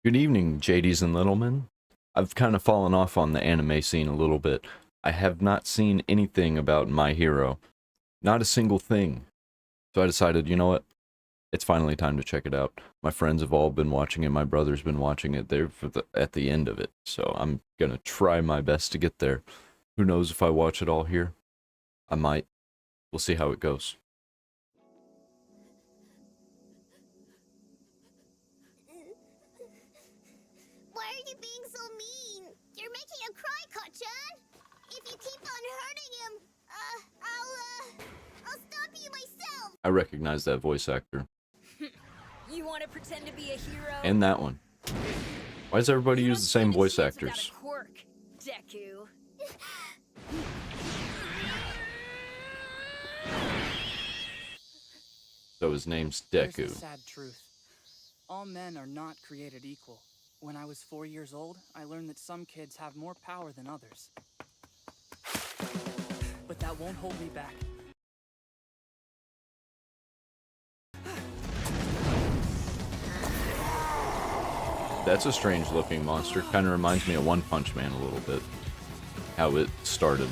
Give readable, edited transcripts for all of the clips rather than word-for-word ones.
Good evening, JDs and Littlemen. I've kind of fallen off on the anime scene a little bit. I have not seen anything about My Hero. Not a single thing. So I decided, you know what? It's finally time to check it out. My friends have all been watching it. My brother's been watching it. They're at the end of it. So I'm gonna try my best to get there. Who knows if I watch it all here? I might. We'll see how it goes. Why are you being so mean? You're making him cry, Kachan. If you keep on hurting him, I'll stop you myself. I recognize that voice actor. You want to pretend to be a hero? And that one. Why does everybody use the same voice actors? Quirk, Deku. So his name's There's Deku. a sad truth. All men are not created equal. When I was 4 years old, I learned that some kids have more power than others. But that won't hold me back. That's a strange looking monster. Kind of reminds me of One Punch Man a little bit. How it started.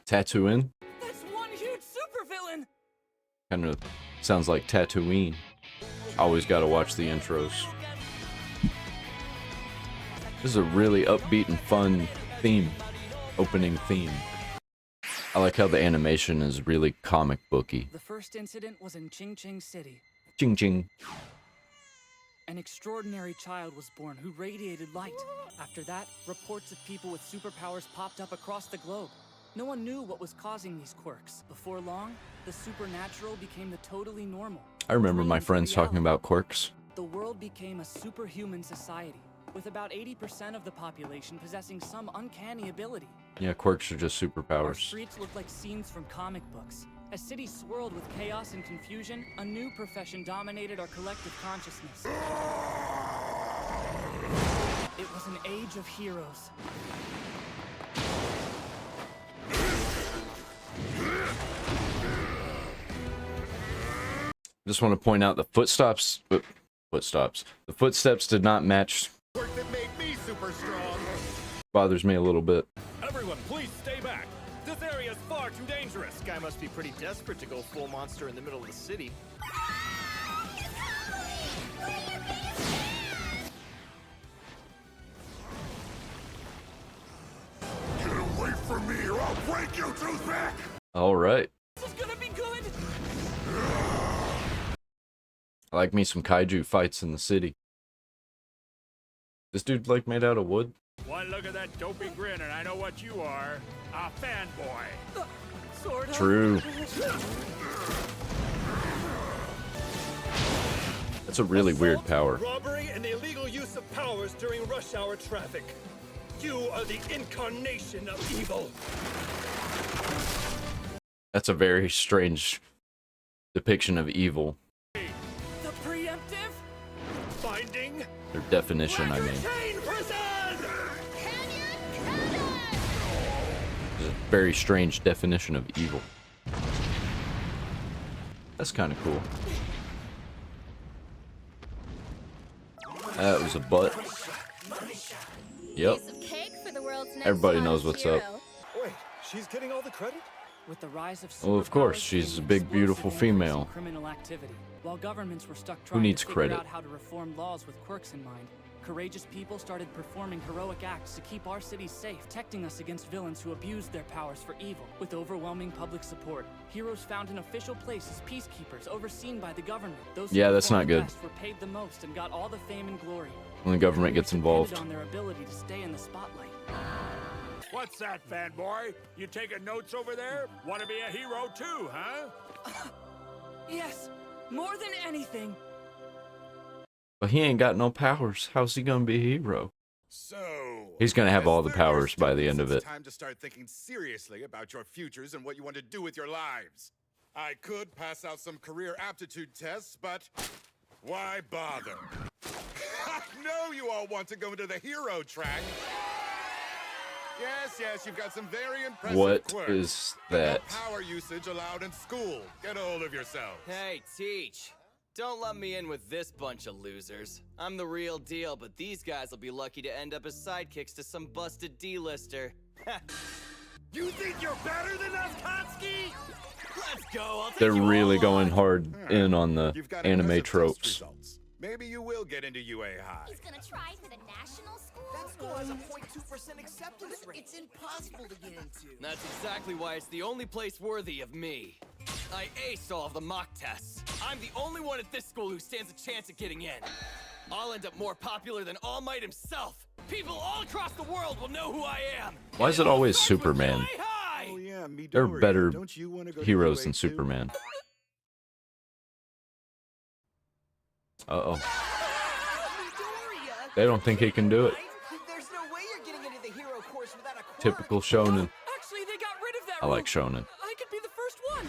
Tatooine? That's one huge supervillain! Kind of sounds like Tatooine. Always gotta watch the intros. This is a really upbeat and fun theme. Opening theme. I like how the animation is really comic booky. The first incident was in Ching Ching City. Ching ching. An extraordinary child was born who radiated light. After that, reports of people with superpowers popped up across the globe. No one knew what was causing these quirks. Before long, the supernatural became the totally normal. I remember my Dreams friends talking reality. about quirks. The world became a superhuman society, with about 80% of the population possessing some uncanny ability. Yeah, quirks are just Our superpowers. streets looked like scenes from comic books. As cities swirled with chaos and confusion, a new profession dominated our collective consciousness. It was an age of heroes. Just want to point out the footsteps. The footsteps did not match. Work that made me super strong. Bothers me a little bit. Everyone, please stay back. This area is far too dangerous. This guy must be pretty desperate to go full monster in the middle of the city. Get away from me or I'll break you, Toothpick! All right. This is gonna be good! I like me some kaiju fights in the city. This dude like made out of wood? One look at that dopey grin and I know what you are. A fanboy. Sort of. True. That's a really weird power. Robbery and the illegal use of powers during rush hour traffic. You are the incarnation of evil. That's a very strange depiction of evil. The preemptive? Finding Their definition, I mean. chain prison! It's a very strange definition of evil. That's kind of cool. That was a butt. Yep. Piece of cake for the world's next Everybody knows hottest what's up. hero. Wait, she's getting all the credit? With the rise of Well, of course, superpowers she's came a big, explosive beautiful increase in female. Criminal activity. While governments were stuck trying needs to figure credit? out how to reform laws with quirks in mind, courageous people started performing heroic acts to keep our cities safe, protecting us against villains who abused their powers for evil. With overwhelming public support, heroes found an official place as peacekeepers overseen by the government. Those who Yeah, that's performed not good. best were paid the most and got all the fame and glory. When the government gets Depended involved. on their ability to stay in the spotlight. What's that, fanboy? You taking notes over there? Want to be a hero too, huh? Yes, more than anything. But he ain't got no powers. How's he gonna be a hero? So... He's gonna have as all the third year powers by the students, end of it's it. time to start thinking seriously about your futures and what you want to do with your lives. I could pass out some career aptitude tests, but why bother? I know you all want to go into the hero track. Yes, you've got some very impressive What quirks. is But no that? power usage allowed in school. Get a hold of yourself. Hey, Teach. Don't let me in with this bunch of losers. I'm the real deal, but these guys will be lucky to end up as sidekicks to some busted D-lister. You think you're better than us, Katsuki? Let's go. I'll take They're you really all going on. hard in on the You've got anime impressive test tropes. results. Maybe you will get into UA High. He's gonna try for the national school? That school has a 0.2% acceptance rate. It's impossible to get into. That's exactly why it's the only place worthy of me. I aced all of the mock tests. I'm the only one at this school who stands a chance at getting in. I'll end up more popular than All Might himself. People all across the world will know who I am. Why is it always Superman? Oh yeah, Midoriya. There are better Don't you wanna go to heroes UA than too? Superman. Uh-oh. Midoriya! They don't think he can do it. There's no way you're getting into the hero course without a quirk. Typical shonen. Actually, they got rid of that I like rule. shonen. I could be the first one.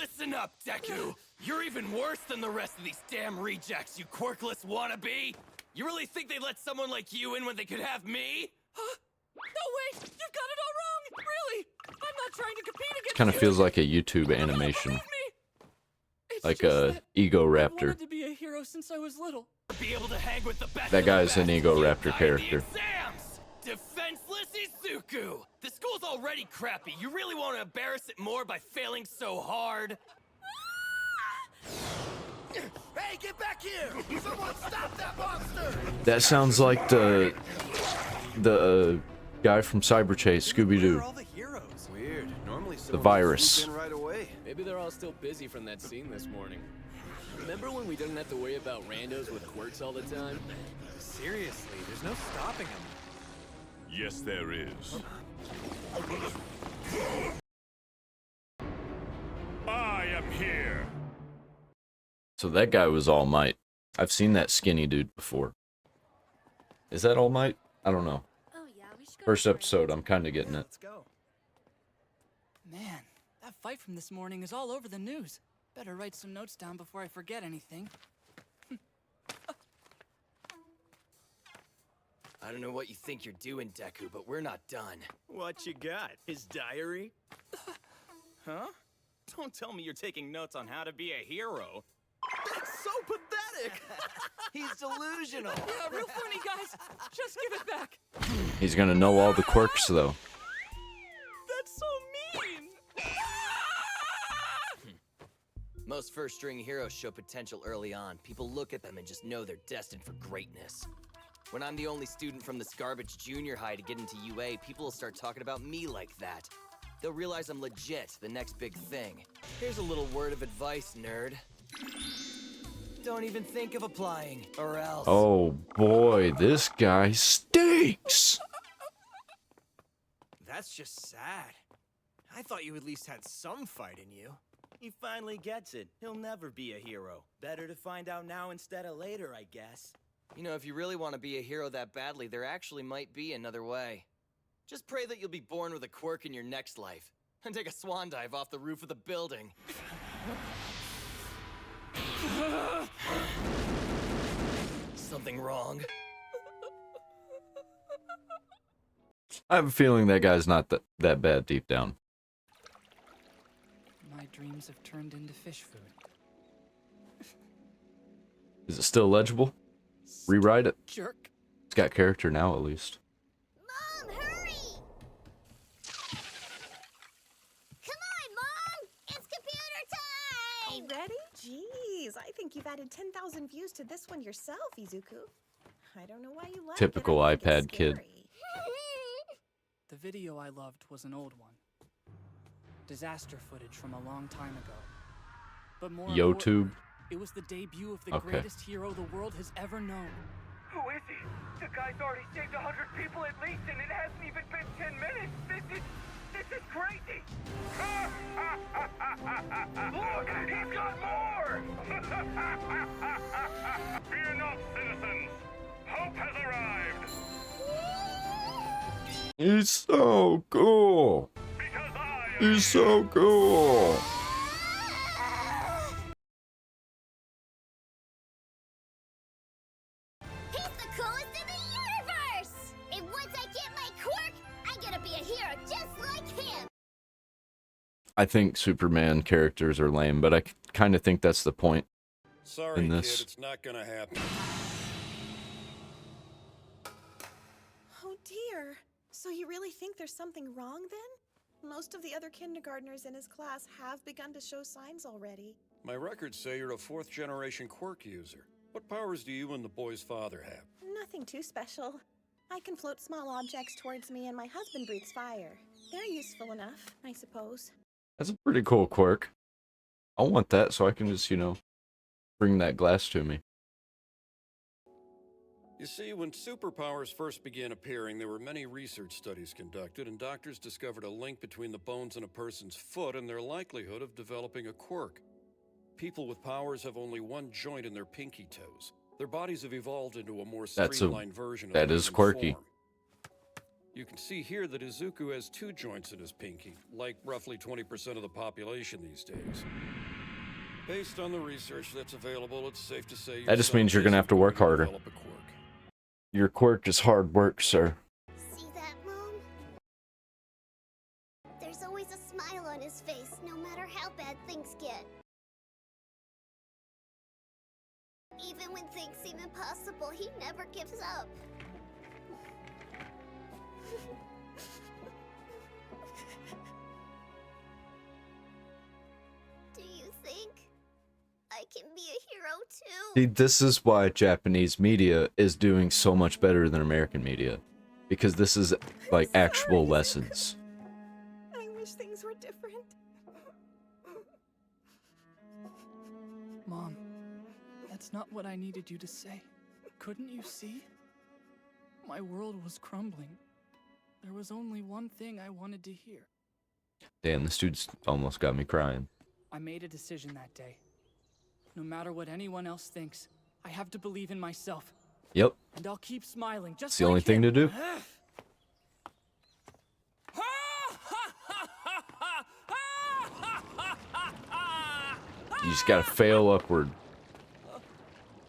Listen up, Deku. You're even worse than the rest of these damn rejects, you quirkless wannabe. You really think they'd let someone like you in when they could have me? Huh? No, wait! You've got it all wrong! Really! I'm not trying to compete against Kind of you. feels like a YouTube animation. Believe me. It's Like just a that Ego I Raptor. wanted to be a hero since I was little. Be able to hang with the best That of the guy's an best. Ego You Raptor died character. The exams. Defenseless Izuku. The school's already crappy. You really want to embarrass it more by failing so hard? Hey, get back here! Someone stop that monster! That sounds like the guy from Cyber Chase, Scooby-Doo. All the heroes. Weird. Normally The virus. right away. Maybe they're all still busy from that scene this morning. Remember when we didn't have to worry about randos with quirks all the time? Seriously, there's no stopping them. Yes, there is. I am here. So that guy was All Might. I've seen that skinny dude before. Is that All Might? I don't know. Oh yeah, we should go. First for it. episode, I'm kind of getting it. Let's go. Man, that fight from this morning is all over the news. Better write some notes down before I forget anything. I don't know what you think you're doing, Deku, but we're not done. What you got? His diary? Huh? Don't tell me you're taking notes on how to be a hero. That's so pathetic! He's delusional. Yeah, real funny, guys. Just give it back. He's gonna know all the quirks, though. That's so mean. Most first-string heroes show potential early on. People look at them and just know they're destined for greatness. When I'm the only student from this garbage junior high to get into UA, people will start talking about me like that. They'll realize I'm legit, the next big thing. Here's a little word of advice, nerd. Don't even think of applying, or else. Oh boy, this guy stinks! That's just sad. I thought you at least had some fight in you. He finally gets it. He'll never be a hero. Better to find out now instead of later, I guess. You know, if you really want to be a hero that badly, there actually might be another way. Just pray that you'll be born with a quirk in your next life, and take a swan dive off the roof of the building. Something wrong? I have a feeling that guy's not that bad deep down. My dreams have turned into fish food. Is it still legible? Rewrite it. Jerk. It's got character now, at least. Mom, hurry! Come on, Mom! It's computer time! Already? Jeez, I think you've added 10,000 views to this one yourself, Izuku. I don't know why you like Typical it. I think it's iPad kid. scary. The video I loved was an old one. Disaster footage from a long time ago. But more YouTube. importantly, it was the debut of the Okay. greatest hero the world has ever known. Who is he? The guy's already saved 100 people at least, and it hasn't even been 10 minutes. This is crazy. Look, he's got more. Fear not, citizens. Hope has arrived. He's so cool. Because I am He's so cool. He's the coolest in the universe! And once I get my quirk, I'm gonna be a hero just like him! I think Superman characters are lame, but I kind of think that's the point. Sorry, in kid, this. it's not gonna happen. Oh dear. So you really think there's something wrong then? Most of the other kindergartners in his class have begun to show signs already. My records say you're a 4th-generation quirk user. What powers do you and the boy's father have? Nothing too special. I can float small objects towards me and my husband breathes fire. They're useful enough, I suppose. That's a pretty cool quirk. I want that so I can just, bring that glass to me. You see, when superpowers first began appearing, there were many research studies conducted, and doctors discovered a link between the bones in a person's foot and their likelihood of developing a quirk. People with powers have only one joint in their pinky toes. Their bodies have evolved into a more streamlined version of that the is human quirky. form. You can see here that Izuku has 2 joints in his pinky, like roughly 20% of the population these days. Based on the research that's available, it's safe to say That just means you're gonna have to work harder. develop a quirk. Your quirk is hard work, sir. See that, Mom? There's always a smile on his face, no matter how bad things get. Even when things seem impossible, he never gives up. Do you think I can be a hero too? See, this is why Japanese media is doing so much better than American media. Because this is, like, actual lessons. I wish things were different. Mom, that's not what I needed you to say. Couldn't you see? My world was crumbling. There was only one thing I wanted to hear. Damn, this dude's almost got me crying. I made a decision that day. No matter what anyone else thinks, I have to believe in myself. Yep. And I'll keep smiling just It's the like only thing to him. do. You just gotta fail upward.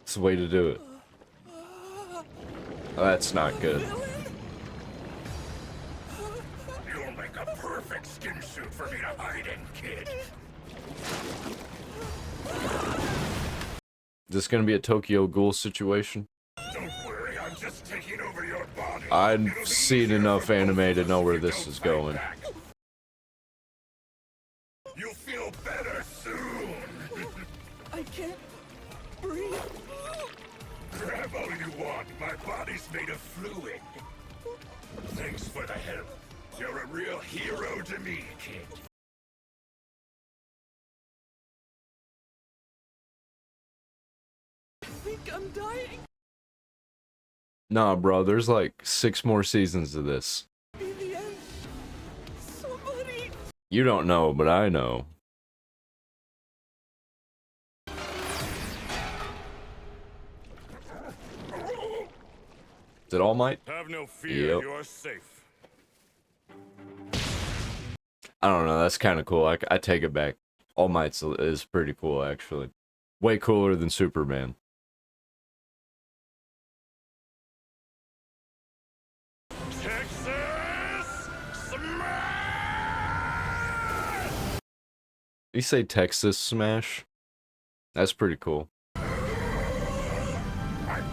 It's the way to do it. Oh, that's not good. You'll make a perfect skin suit for me to hide in, kid. Is this gonna be a Tokyo Ghoul situation? Don't worry, I'm just taking over your body. I've seen enough anime to know where this is going. You'll feel better soon. I can't breathe. Grab all you want. My body's made of fluid. Thanks for the help. You're a real hero to me, kid. I think I'm dying. Nah, bro, there's like 6 more seasons of this. Be the end. Somebody. You don't know, but I know. Is it All Might? Have no fear, Yep. you're safe. I don't know, that's kind of cool. I take it back. All Might is pretty cool, actually. Way cooler than Superman. Texas Smash! You say Texas Smash? That's pretty cool. I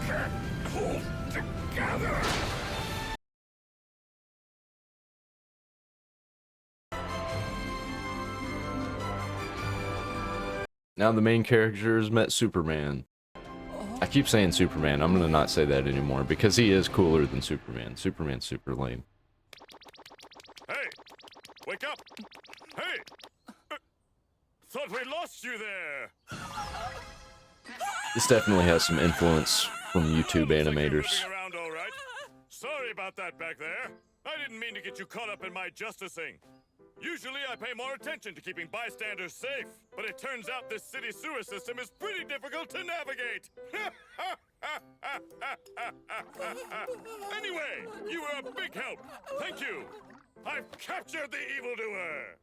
can't hold together. Now the main characters met Superman. I keep saying Superman. I'm gonna not say that anymore because he is cooler than Superman. Superman's super lame. Hey, wake up! Hey! Thought we lost you there. This definitely has some influence from YouTube animators. Looking around all right. Sorry about that back there. I didn't mean to get you caught up in my justicing. Usually I pay more attention to keeping bystanders safe, but it turns out this city sewer system is pretty difficult to navigate. Anyway, you were a big help. Thank you. I've captured the evildoer.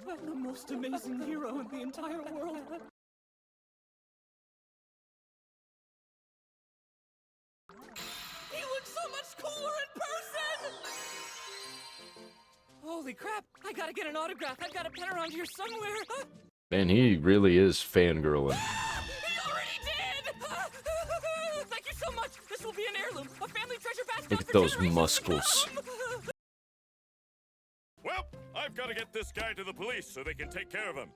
I'm the most amazing hero in the entire world. He looks so much cooler in person! All Holy crap! I gotta get an autograph. I've got a pen around here somewhere. Man, he really is fangirling. He already did! Thank you so much. This will be an heirloom, a family treasure passed Look down at for those generations to muscles. come. Well, I've got to get this guy to the police so they can take care of him.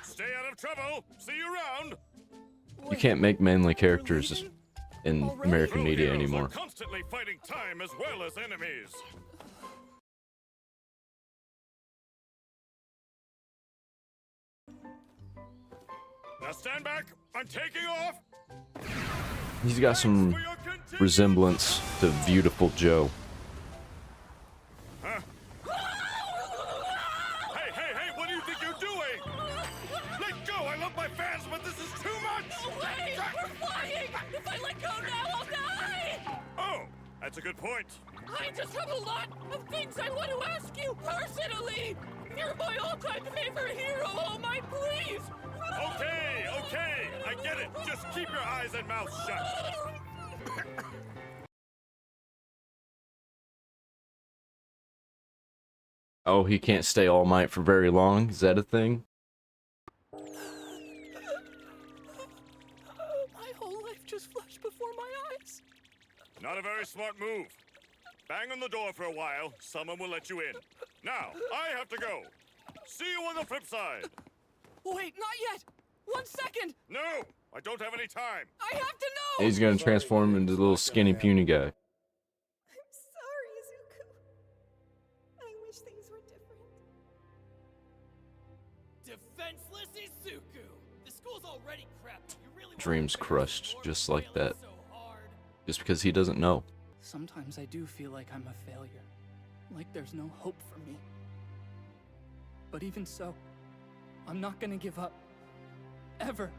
Stay out of trouble. See you around. You can't make manly characters in American media Heroes anymore. are constantly fighting time as well as enemies. Now stand back. I'm taking off. He's got some resemblance to Beautiful Joe. Huh? Hey, what do you think you're doing? Let go! I love my fans, but this is too much! Wait, we're flying! If I let go now, I'll die! Oh, that's a good point. I just have a lot of things I want to ask you personally! You're my all-time favorite hero, All Might, please! Okay, I get it. Just keep your eyes and mouth shut. Oh, he can't stay All Might for very long? Is that a thing? My whole life just flashed before my eyes. Not a very smart move. Bang on the door for a while. Someone will let you in. Now, I have to go. See you on the flip side. Wait, not yet! 1 second! No, I don't have any time. I have to know! He's gonna transform into the little skinny puny guy. I'm sorry, Zuko. I wish things were different. Defenseless Izuku! The school's already crap. You really Dreams crushed just like that. Just because he doesn't know. Sometimes I do feel like I'm a failure. Like there's no hope for me. But even so, I'm not gonna give up. Ever.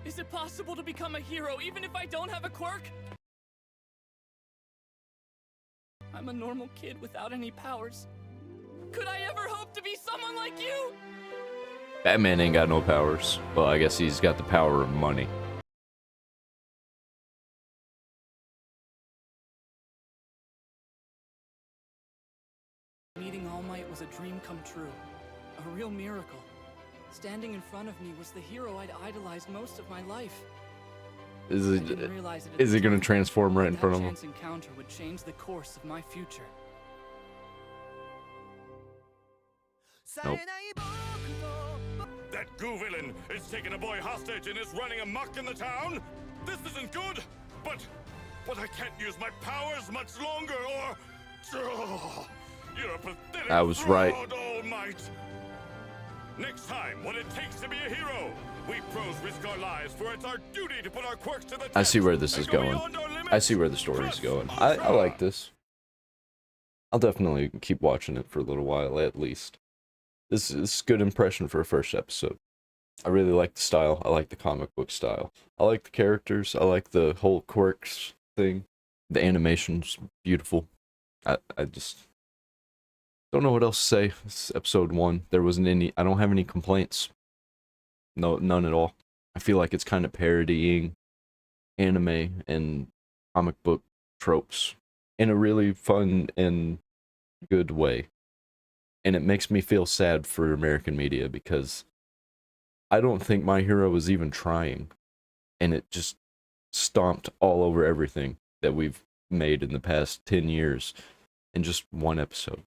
Is it possible to become a hero even if I don't have a quirk? I'm a normal kid without any powers. Could I ever hope to be someone like you? Batman ain't got no powers. Well, I guess he's got the power of money. Meeting All Might was a dream come true. A real miracle. Standing in front of me was the hero I'd idolized most of my life. Is I it? didn't realize it at Is the he gonna time, transform right in but front of that him? chance encounter would change the course of my future. Nope. That goo villain is taking a boy hostage and is running amok in the town. This isn't good. But I can't use my powers much longer, or you're a pathetic I was right. fraud, All Might. Next time, what it takes to be a hero. We pros risk our lives, for it's our duty to put our quirks to the test. I see where this is and go going. beyond our limits. I see where the story's going. I like this. I'll definitely keep watching it for a little while at least. This is a good impression for a first episode. I really like the style. I like the comic book style. I like the characters. I like the whole quirks thing. The animation's beautiful. I just don't know what else to say. This is episode 1. There wasn't any. I don't have any complaints. No, none at all. I feel like it's kind of parodying anime and comic book tropes in a really fun and good way. And it makes me feel sad for American media because I don't think My Hero was even trying. And it just stomped all over everything that we've made in the past 10 years in just one episode.